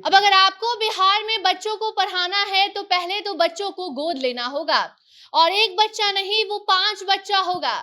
अब अगर आपको बिहार में बच्चों को पढ़ाना है तो पहले तो बच्चों को गोद लेना होगा और एक बच्चा नहीं वो 5 बच्चा होगा।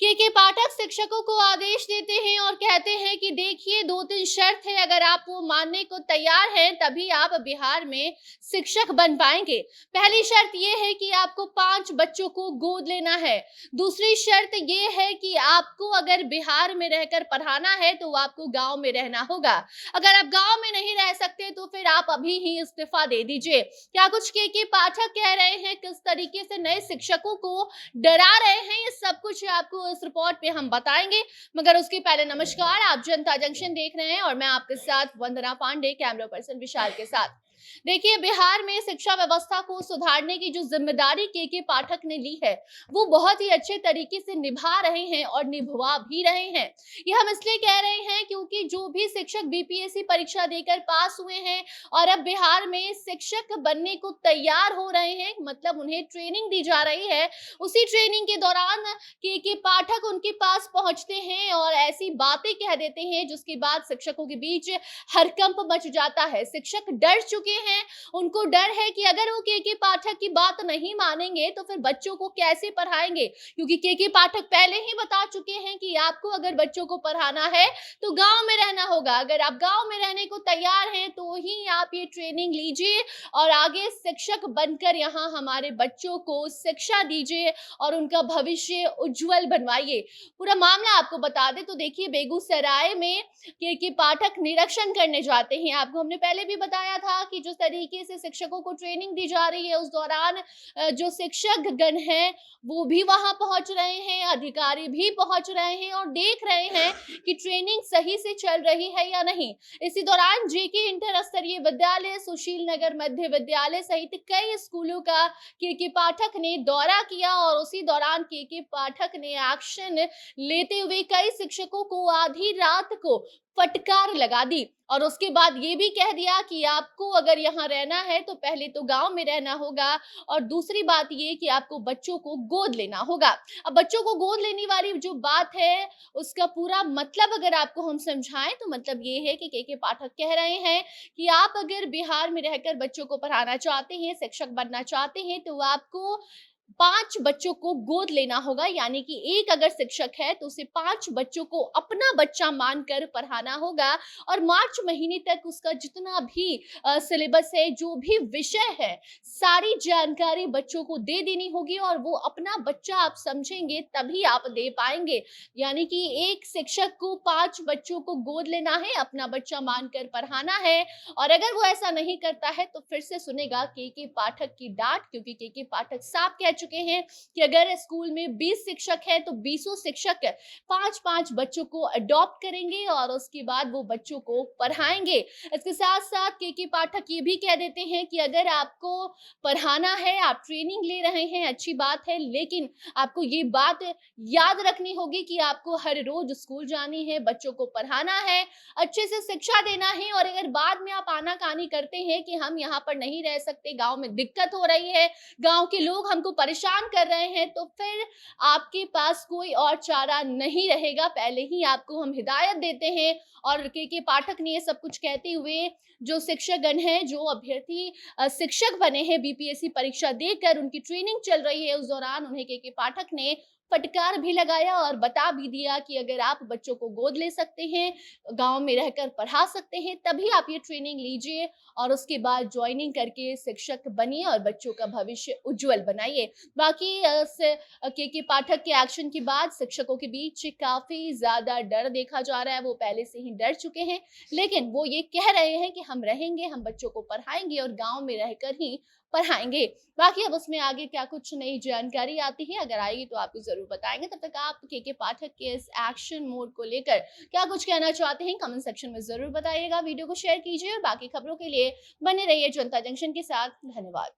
के पाठक शिक्षकों को आदेश देते हैं और कहते हैं कि देखिए 2-3 शर्त है, अगर आप वो मानने को तैयार हैं तभी आप बिहार में शिक्षक बन पाएंगे। पहली शर्त ये है कि आपको 5 बच्चों को गोद लेना है। दूसरी शर्त ये है कि आपको अगर बिहार में रहकर पढ़ाना है तो आपको गांव में रहना होगा। अगर आप गांव में नहीं रह सकते तो फिर आप अभी ही इस्तीफा दे दीजिए। क्या कुछ के पाठक कह रहे हैं, किस तरीके से नए शिक्षकों को डरा रहे हैं, ये सब कुछ आपको इस रिपोर्ट पे हम बताएंगे। मगर उसके पहले नमस्कार, आप जनता जंक्शन देख रहे हैं और मैं आपके साथ वंदना पांडे, कैमरा पर्सन विशाल के साथ। देखिए, बिहार में शिक्षा व्यवस्था को सुधारने की जो जिम्मेदारी के पाठक ने ली है वो बहुत ही अच्छे तरीके से निभा रहे हैं और निभवा भी रहे हैं। ये हम इसलिए कह रहे हैं क्योंकि जो भी शिक्षक बीपीएससी परीक्षा देकर पास हुए हैं और अब बिहार में शिक्षक बनने को तैयार हो रहे हैं, मतलब उन्हें ट्रेनिंग दी जा रही है, उसी ट्रेनिंग के दौरान के पाठक उनके पास पहुंचते हैं और ऐसी बातें कह देते हैं जिसके बाद शिक्षकों के बीच हड़कंप मच जाता है। शिक्षक डर चुके हैं, उनको डर है कि अगर वो के पाठक की बात नहीं मानेंगे तो फिर बच्चों को कैसे पढ़ाएंगे, क्योंकि के पाठक पहले ही बता चुके हैं कि आपको अगर बच्चों को पढ़ाना है तो गांव में रहना होगा। अगर आप गांव में रहने को तैयार हैं तो ही आप ये ट्रेनिंग लीजिए और आगे शिक्षक बनकर यहाँ हमारे बच्चों को शिक्षा दीजिए और उनका भविष्य उज्जवल बनवाइए। पूरा मामला आपको बता दें तो देखिए, बेगूसराय में के पाठक निरीक्षण करने जाते हैं। आपको हमने पहले भी बताया था कि जिस तरीके से शिक्षकों को ट्रेनिंग दी जा रही है उस दौरान जो शिक्षक गण हैं वो भी वहां पहुंच रहे हैं, अधिकारी भी पहुंच रहे हैं और देख रहे हैं कि ट्रेनिंग सही से चल रही है या नहीं। इसी दौरान जेके इंटर स्तरीय विद्यालय, सुशील नगर मध्य विद्यालय सहित कई स्कूलों का के पाठक ने दौरा किया और उसी दौरान के पाठक ने एक्शन लेते हुए कई शिक्षकों को आधी रात को फटकार लगा दी और उसके बाद ये भी कह दिया कि आपको अगर यहाँ रहना है तो पहले तो गांव में रहना होगा और दूसरी बात ये कि आपको बच्चों को गोद लेना होगा। अब बच्चों को गोद लेने वाली जो बात है उसका पूरा मतलब अगर आपको हम समझाएं तो मतलब ये है कि के पाठक कह रहे हैं कि आप अगर बिहार में रहकर बच्चों को पढ़ाना चाहते हैं, शिक्षक बनना चाहते हैं तो आपको 5 बच्चों को गोद लेना होगा। यानी कि एक अगर शिक्षक है तो उसे 5 बच्चों को अपना बच्चा मानकर पढ़ाना होगा और मार्च महीने तक उसका जितना भी सिलेबस है, जो भी विषय है, सारी जानकारी बच्चों को दे देनी होगी और वो अपना बच्चा आप समझेंगे तभी आप दे पाएंगे। यानी कि एक शिक्षक को 5 बच्चों को गोद लेना है, अपना बच्चा मानकर पढ़ाना है और अगर वो ऐसा नहीं करता है तो फिर से सुनेगा के पाठक की डांट, क्योंकि के पाठक साफ कह चुके हैं कि अगर स्कूल में 20 शिक्षक हैं तो 20 शिक्षक 5-5 बच्चों को अडॉप्ट करेंगे और उसके बाद वो बच्चों को पढ़ाएंगे। इसके साथ साथ के पाठक ये भी कह देते हैं कि अगर आपको पढ़ाना है, आप ट्रेनिंग ले रहे हैं, अच्छी बात है, लेकिन आपको ये बात याद रखनी होगी कि आपको हर रोज स्कूल जानी है, बच्चों को पढ़ाना है, अच्छे से शिक्षा देना है और अगर बाद में आप आनाकानी करते हैं कि हम यहाँ पर नहीं रह सकते, गांव में दिक्कत हो रही है, गांव के लोग हमको परेशान कर रहे हैं, तो फिर आपके पास कोई और चारा नहीं रहेगा। पहले ही आपको हम हिदायत देते हैं और के पाठक ने ये सब कुछ कहते हुए जो शिक्षकगण हैं, जो अभ्यर्थी शिक्षक बने हैं बीपीएससी परीक्षा देकर उनकी ट्रेनिंग चल रही है, उस दौरान उन्हें के पाठक ने फटकार भी लगाया और बता भी दिया कि अगर आप बच्चों को गोद ले सकते हैं, गांव में रहकर पढ़ा सकते हैं, तभी आप ये ट्रेनिंग लीजिए और उसके बाद ज्वाइनिंग करके शिक्षक बनिए और बच्चों का भविष्य उज्जवल बनाइए। बाकी के पाठक के एक्शन के बाद शिक्षकों के बीच काफी ज्यादा डर देखा जा रहा है। वो पहले से ही डर चुके हैं, लेकिन वो ये कह रहे हैं कि हम रहेंगे, हम बच्चों को पढ़ाएंगे और गांव में रहकर ही पढ़ाएंगे। बाकी अब उसमें आगे क्या कुछ नई जानकारी आती है, अगर आएगी तो आपको जरूर बताएंगे। तब तक आप के पाठक के इस एक्शन मोड को लेकर क्या कुछ कहना चाहते हैं कमेंट सेक्शन में जरूर बताइएगा। वीडियो को शेयर कीजिए और बाकी खबरों के लिए बने रहिए जनता जंक्शन के साथ। धन्यवाद।